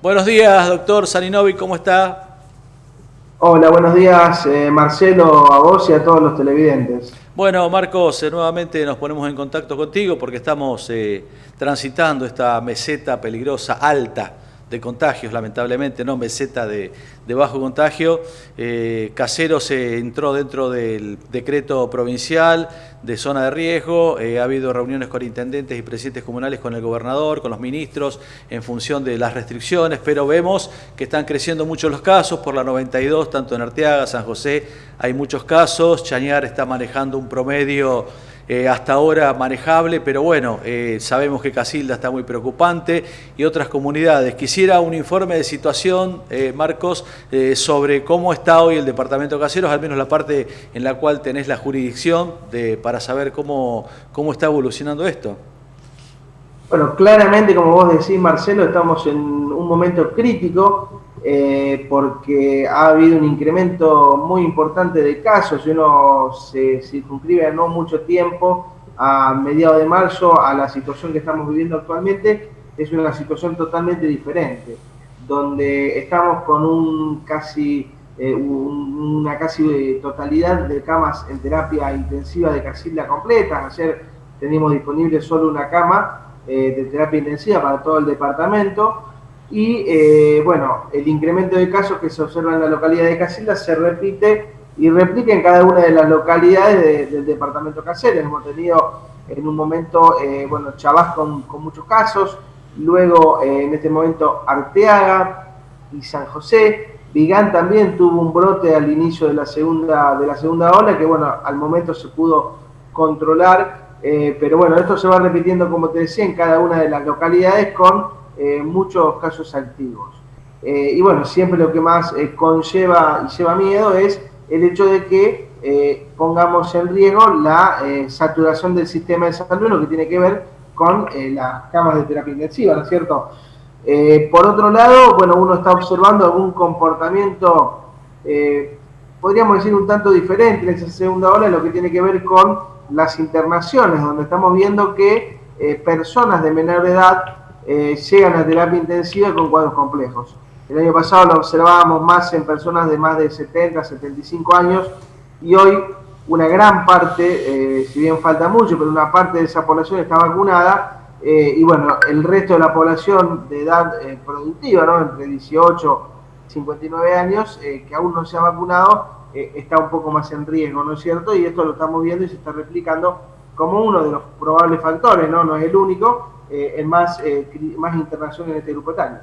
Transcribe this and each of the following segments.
Buenos días, doctor Saninovi, ¿cómo está? Hola, buenos días, Marcelo, a vos y a todos los televidentes. Bueno, Marcos, nuevamente nos ponemos en contacto contigo porque estamos transitando esta meseta peligrosa, alta de contagios, lamentablemente, no meseta de bajo contagio. Caseros entró dentro del decreto provincial de zona de riesgo. Ha habido reuniones con intendentes y presidentes comunales, con el gobernador, con los ministros, en función de las restricciones, pero vemos que están creciendo mucho los casos por la 92, tanto en Arteaga, San José, hay muchos casos. Chañar está manejando un promedio hasta ahora manejable, pero bueno, sabemos que Casilda está muy preocupante y otras comunidades. Quisiera un informe de situación, Marcos, sobre cómo está hoy el departamento de Caseros, al menos la parte en la cual tenés la jurisdicción, para saber cómo está evolucionando esto. Bueno, claramente, como vos decís, Marcelo, estamos en un momento crítico porque ha habido un incremento muy importante de casos y uno se circunscribe a no mucho tiempo, a mediados de marzo, a la situación que estamos viviendo actualmente. Es una situación totalmente diferente, donde estamos con una casi totalidad de camas en terapia intensiva de Casilda completa. Ayer teníamos disponible solo una cama de terapia intensiva para todo el departamento y bueno, el incremento de casos que se observa en la localidad de Casilda se repite y replica en cada una de las localidades del departamento Caseros. Hemos tenido en un momento, bueno, Chabás con muchos casos, luego en este momento Arteaga y San José. Vigán también tuvo un brote al inicio de la segunda ola que, bueno, al momento se pudo controlar. Pero bueno, esto se va repitiendo, como te decía, en cada una de las localidades con muchos casos activos. Y bueno, siempre lo que más conlleva y lleva miedo es el hecho de que pongamos en riesgo la saturación del sistema de salud, lo que tiene que ver con las camas de terapia intensiva, ¿no es cierto? Por otro lado, bueno, uno está observando algún comportamiento, podríamos decir, un tanto diferente en esa segunda ola, en lo que tiene que ver con las internaciones, donde estamos viendo que personas de menor edad llegan a terapia intensiva con cuadros complejos. El año pasado lo observábamos más en personas de más de 70, 75 años y hoy una gran parte, si bien falta mucho, pero una parte de esa población está vacunada y bueno, el resto de la población de edad productiva, ¿no? Entre 18 y 59 años, que aún no se ha vacunado, está un poco más en riesgo, ¿no es cierto? Y esto lo estamos viendo y se está replicando como uno de los probables factores, no es el único, en más internación en este grupo etario.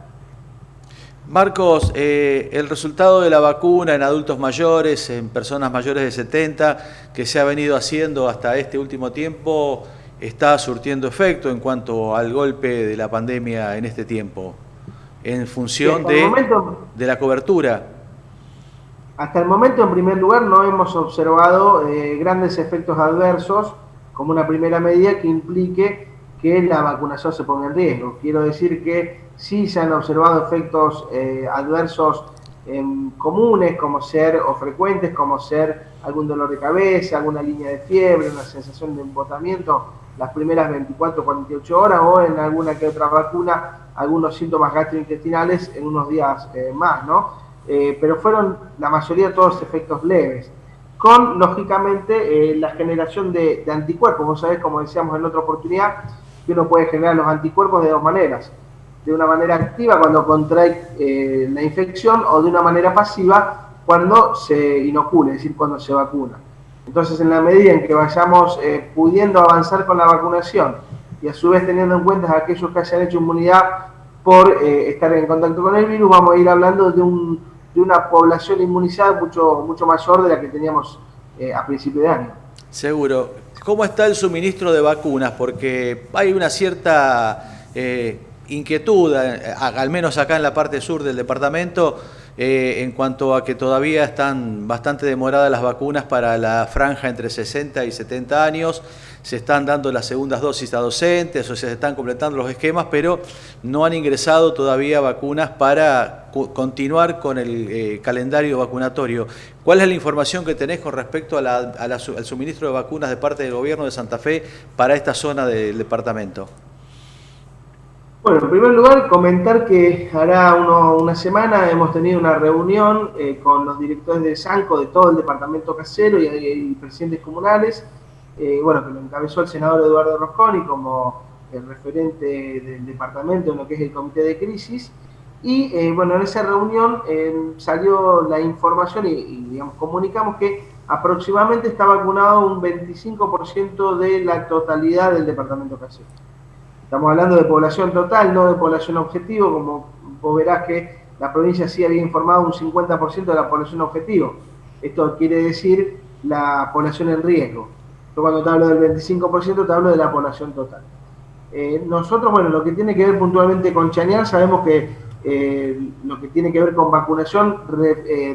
Marcos, el resultado de la vacuna en adultos mayores, en personas mayores de 70, que se ha venido haciendo hasta este último tiempo, está surtiendo efecto en cuanto al golpe de la pandemia en este tiempo, en función de la cobertura. Hasta el momento, en primer lugar, no hemos observado grandes efectos adversos como una primera medida que implique que la vacunación se ponga en riesgo. Quiero decir que sí se han observado efectos adversos comunes, como ser, o frecuentes, como ser algún dolor de cabeza, alguna línea de fiebre, una sensación de embotamiento las primeras 24 o 48 horas, o en alguna que otra vacuna, algunos síntomas gastrointestinales en unos días más, ¿no? Pero fueron la mayoría todos efectos leves, con lógicamente la generación de anticuerpos. Vos sabés, como decíamos en otra oportunidad, que uno puede generar los anticuerpos de dos maneras: de una manera activa cuando contrae la infección, o de una manera pasiva cuando se inocula, es decir, cuando se vacuna. Entonces, en la medida en que vayamos pudiendo avanzar con la vacunación y a su vez teniendo en cuenta a aquellos que hayan hecho inmunidad por estar en contacto con el virus, vamos a ir hablando de una población inmunizada mucho mayor de la que teníamos a principio de año. Seguro. ¿Cómo está el suministro de vacunas? Porque hay una cierta inquietud, al menos acá en la parte sur del departamento, en cuanto a que todavía están bastante demoradas las vacunas para la franja entre 60 y 70 años. Se están dando las segundas dosis a docentes, o sea, se están completando los esquemas, pero no han ingresado todavía vacunas para continuar con el calendario vacunatorio. ¿Cuál es la información que tenés con respecto al suministro de vacunas de parte del gobierno de Santa Fe para esta zona del departamento? Bueno, en primer lugar, comentar que hará una semana hemos tenido una reunión con los directores de Sanco de todo el departamento casero y presidentes comunales, bueno, que lo encabezó el senador Eduardo Rosconi como el referente del departamento en lo que es el comité de crisis. Y bueno, en esa reunión salió la información y digamos, comunicamos que aproximadamente está vacunado un 25% de la totalidad del departamento casero. Estamos hablando de población total, no de población objetivo, como vos verás que la provincia sí había informado un 50% de la población objetivo. Esto quiere decir la población en riesgo. Yo cuando te hablo del 25% te hablo de la población total. Nosotros, bueno, lo que tiene que ver puntualmente con Chañar, sabemos que lo que tiene que ver con vacunación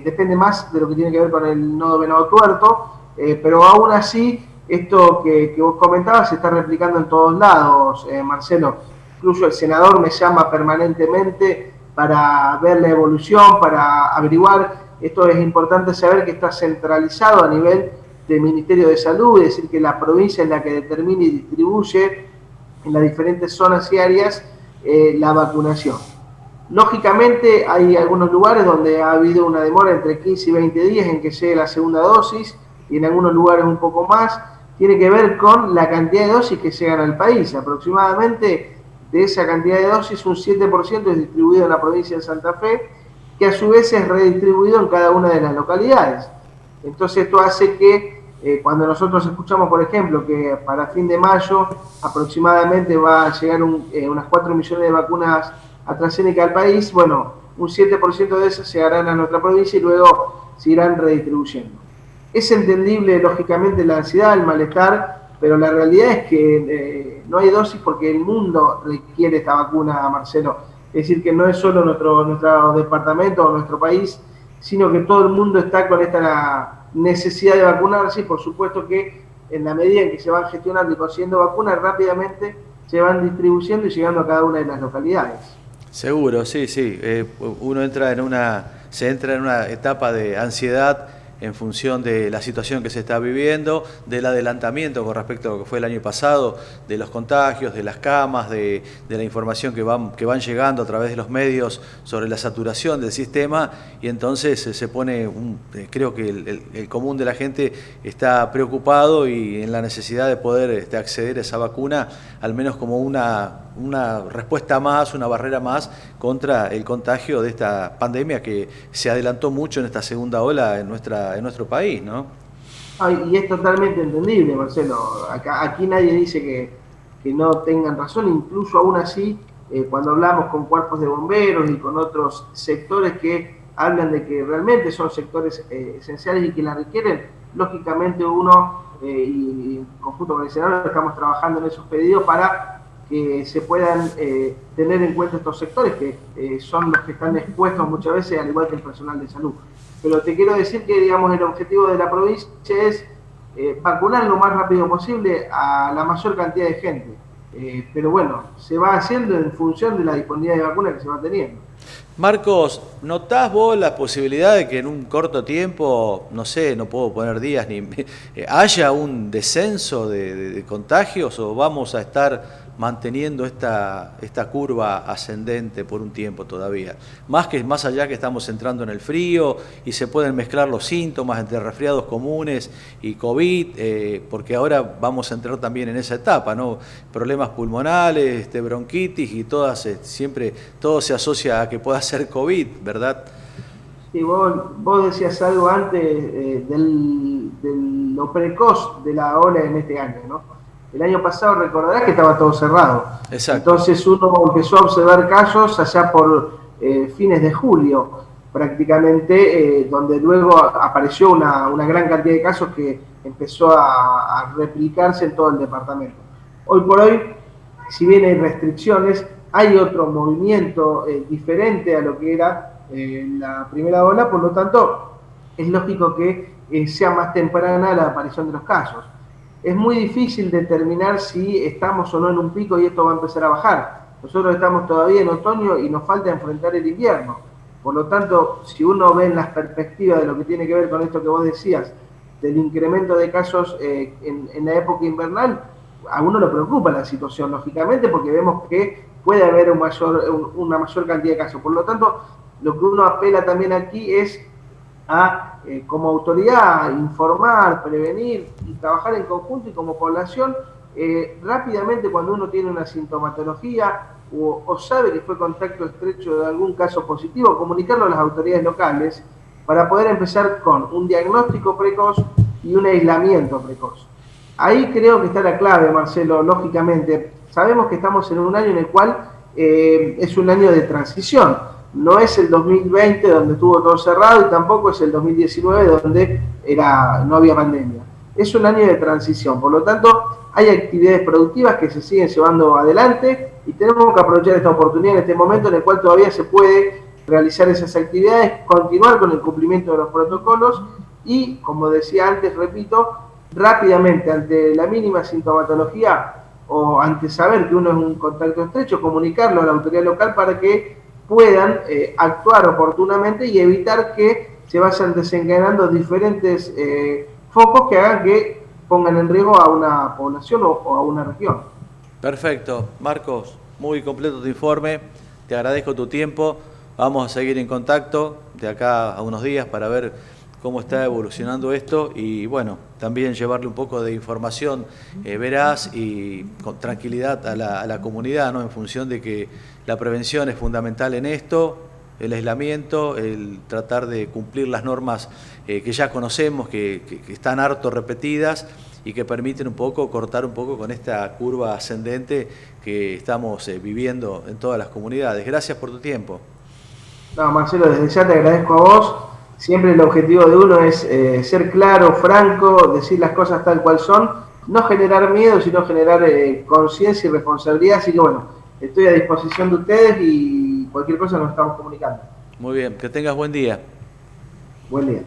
depende más de lo que tiene que ver con el nodo Venado Tuerto, pero aún así esto que vos comentabas se está replicando en todos lados, Marcelo. Incluso el senador me llama permanentemente para ver la evolución, para averiguar. Esto es importante saber que está centralizado a nivel del Ministerio de Salud, es decir, que la provincia es la que determina y distribuye en las diferentes zonas y áreas la vacunación. Lógicamente hay algunos lugares donde ha habido una demora entre 15 y 20 días en que llegue la segunda dosis y en algunos lugares un poco más. Tiene que ver con la cantidad de dosis que llegan al país. Aproximadamente de esa cantidad de dosis un 7% es distribuido en la provincia de Santa Fe, que a su vez es redistribuido en cada una de las localidades. Entonces esto hace que cuando nosotros escuchamos, por ejemplo, que para fin de mayo aproximadamente va a llegar unas 4 millones de vacunas AstraZeneca al país, bueno, un 7% de esas llegarán a nuestra provincia y luego se irán redistribuyendo. Es entendible, lógicamente, la ansiedad, el malestar, pero la realidad es que no hay dosis porque el mundo requiere esta vacuna, Marcelo. Es decir, que no es solo nuestro departamento o nuestro país, sino que todo el mundo está con esta necesidad de vacunarse y por supuesto que en la medida en que se van gestionando y consiguiendo vacunas, rápidamente se van distribuyendo y llegando a cada una de las localidades. Seguro, sí, sí. Uno se entra en una etapa de ansiedad en función de la situación que se está viviendo, del adelantamiento con respecto a lo que fue el año pasado, de los contagios, de las camas, de la información que van llegando a través de los medios sobre la saturación del sistema, y entonces se pone, creo que el común de la gente está preocupado y en la necesidad de poder acceder a esa vacuna, al menos como una respuesta más, una barrera más contra el contagio de esta pandemia que se adelantó mucho en esta segunda ola en nuestro país, ¿no? Y es totalmente entendible, Marcelo. Aquí nadie dice que no tengan razón, incluso aún así, cuando hablamos con cuerpos de bomberos y con otros sectores que hablan de que realmente son sectores esenciales y que la requieren, lógicamente uno, y en conjunto con el Senado, estamos trabajando en esos pedidos para que se puedan tener en cuenta estos sectores que son los que están expuestos muchas veces, al igual que el personal de salud. Pero te quiero decir que, digamos, el objetivo de la provincia es vacunar lo más rápido posible a la mayor cantidad de gente. Pero bueno, se va haciendo en función de la disponibilidad de vacunas que se va teniendo. Marcos, ¿notás vos la posibilidad de que en un corto tiempo, no sé, no puedo poner días, haya un descenso de contagios, o vamos a estar manteniendo esta curva ascendente por un tiempo todavía? Más allá que estamos entrando en el frío y se pueden mezclar los síntomas entre resfriados comunes y COVID, porque ahora vamos a entrar también en esa etapa, ¿no? Problemas pulmonales, bronquitis y siempre todo se asocia a que pueda ser COVID, ¿verdad? Sí, vos decías algo antes de lo precoz de la ola en este año, ¿no? El año pasado recordarás que estaba todo cerrado. Exacto. Entonces uno empezó a observar casos allá por fines de julio, prácticamente, donde luego apareció una gran cantidad de casos que empezó a replicarse en todo el departamento. Hoy por hoy, si bien hay restricciones, hay otro movimiento diferente a lo que era la primera ola, por lo tanto, es lógico que sea más temprana la aparición de los casos. Es muy difícil determinar si estamos o no en un pico y esto va a empezar a bajar. Nosotros estamos todavía en otoño y nos falta enfrentar el invierno. Por lo tanto, si uno ve en las perspectivas de lo que tiene que ver con esto que vos decías, del incremento de casos en la época invernal, a uno le preocupa la situación, lógicamente, porque vemos que puede haber una mayor cantidad de casos. Por lo tanto, lo que uno apela también aquí es a, como autoridad, informar, prevenir y trabajar en conjunto y como población, rápidamente cuando uno tiene una sintomatología o sabe que fue contacto estrecho de algún caso positivo, comunicarlo a las autoridades locales para poder empezar con un diagnóstico precoz y un aislamiento precoz. Ahí creo que está la clave, Marcelo, lógicamente. Sabemos que estamos en un año en el cual es un año de transición. No es el 2020 donde estuvo todo cerrado y tampoco es el 2019 donde no había pandemia. Es un año de transición, por lo tanto hay actividades productivas que se siguen llevando adelante y tenemos que aprovechar esta oportunidad en este momento en el cual todavía se puede realizar esas actividades, continuar con el cumplimiento de los protocolos y, como decía antes, repito, rápidamente ante la mínima sintomatología o ante saber que uno es un contacto estrecho, comunicarlo a la autoridad local para que puedan actuar oportunamente y evitar que se vayan desencadenando diferentes focos que hagan que pongan en riesgo a una población o a una región. Perfecto. Marcos, muy completo tu informe, te agradezco tu tiempo, vamos a seguir en contacto de acá a unos días para ver cómo está evolucionando esto y bueno, también llevarle un poco de información veraz y con tranquilidad a la comunidad, ¿no? En función de que la prevención es fundamental en esto, el aislamiento, el tratar de cumplir las normas que ya conocemos, que están harto repetidas y que permiten un poco cortar un poco con esta curva ascendente que estamos viviendo en todas las comunidades. Gracias por tu tiempo. No, Marcelo, desde ya te agradezco a vos. Siempre el objetivo de uno es ser claro, franco, decir las cosas tal cual son, no generar miedo, sino generar conciencia y responsabilidad. Así que bueno, estoy a disposición de ustedes y cualquier cosa nos estamos comunicando. Muy bien, que tengas buen día. Buen día.